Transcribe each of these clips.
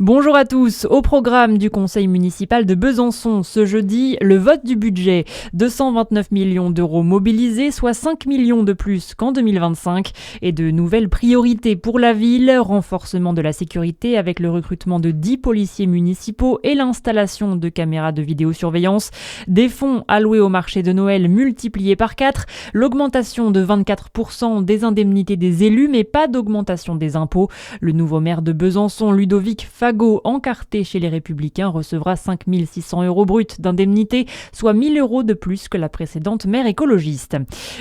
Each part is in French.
Bonjour à tous. Au programme du conseil municipal de Besançon, ce jeudi, le vote du budget. 229 millions d'euros mobilisés, soit 5 millions de plus qu'en 2025. Et de nouvelles priorités pour la ville. Renforcement de la sécurité avec le recrutement de 10 policiers municipaux et l'installation de caméras de vidéosurveillance. Des fonds alloués au marché de Noël multipliés par 4. L'augmentation de 24% des indemnités des élus, mais pas d'augmentation des impôts. Le nouveau maire de Besançon, Ludovic Fagot, encarté chez les Républicains, recevra 5 600 € bruts d'indemnité, soit 1 000 € de plus que la précédente maire écologiste.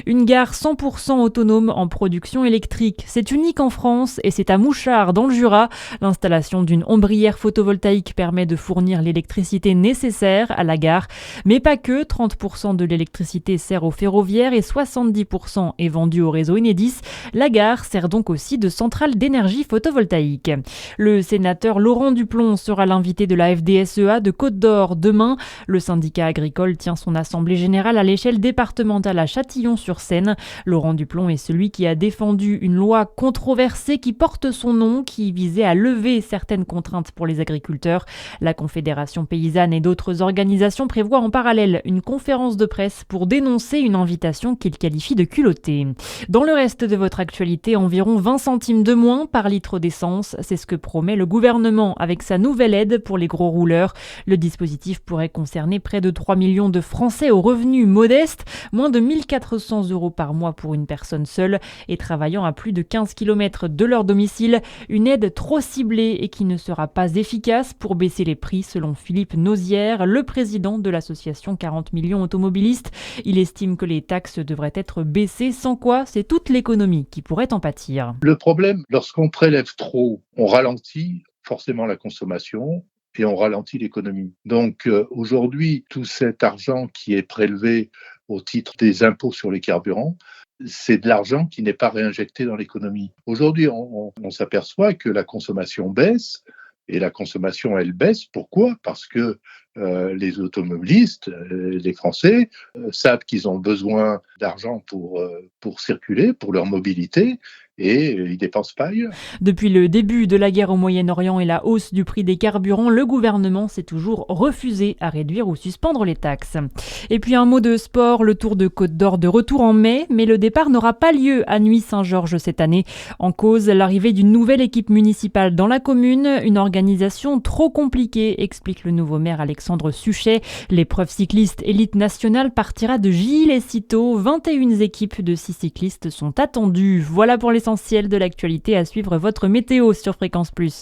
Une gare 100% autonome en production électrique. C'est unique en France et c'est à Mouchard, dans le Jura. L'installation d'une ombrière photovoltaïque permet de fournir l'électricité nécessaire à la gare. Mais pas que, 30% de l'électricité sert au ferroviaire et 70% est vendue au réseau Enedis. La gare sert donc aussi de centrale d'énergie photovoltaïque. Le sénateur Laurent Duplon sera l'invité de la FDSEA de Côte-d'Or demain. Le syndicat agricole tient son assemblée générale à l'échelle départementale à Châtillon-sur-Seine. Laurent Duplon est celui qui a défendu une loi controversée qui porte son nom, qui visait à lever certaines contraintes pour les agriculteurs. La Confédération paysanne et d'autres organisations prévoient en parallèle une conférence de presse pour dénoncer une invitation qu'il qualifie de culottée. Dans le reste de votre actualité, environ 20 centimes de moins par litre d'essence, c'est ce que promet le gouvernement avec sa nouvelle aide pour les gros rouleurs. Le dispositif pourrait concerner près de 3 millions de Français aux revenus modestes, moins de 1 400 € par mois pour une personne seule et travaillant à plus de 15 km de leur domicile. Une aide trop ciblée et qui ne sera pas efficace pour baisser les prix selon Philippe Nauzière, le président de l'association 40 millions automobilistes. Il estime que les taxes devraient être baissées, sans quoi c'est toute l'économie qui pourrait en pâtir. Le problème, lorsqu'on prélève trop, on ralentit forcément la consommation et on ralentit l'économie. Donc aujourd'hui, tout cet argent qui est prélevé au titre des impôts sur les carburants, c'est de l'argent qui n'est pas réinjecté dans l'économie. Aujourd'hui, on s'aperçoit que la consommation baisse. Et la consommation, elle baisse. Pourquoi ? Parce que les automobilistes, les Français, savent qu'ils ont besoin d'argent pour circuler, pour leur mobilité, et ils ne dépensent pas ailleurs. Depuis le début de la guerre au Moyen-Orient et la hausse du prix des carburants, le gouvernement s'est toujours refusé à réduire ou suspendre les taxes. Et puis un mot de sport, le Tour de Côte-d'Or de retour en mai, mais le départ n'aura pas lieu à Nuits-Saint-Georges cette année. En cause, l'arrivée d'une nouvelle équipe municipale dans la commune, une organisation trop compliquée, explique le nouveau maire Alexandre Suchet. L'épreuve cycliste élite nationale partira de Gilles-et-Citeaux. 21 équipes de 6 cyclistes sont attendues. Voilà pour l'essentiel de l'actualité. À suivre votre météo sur Fréquence Plus.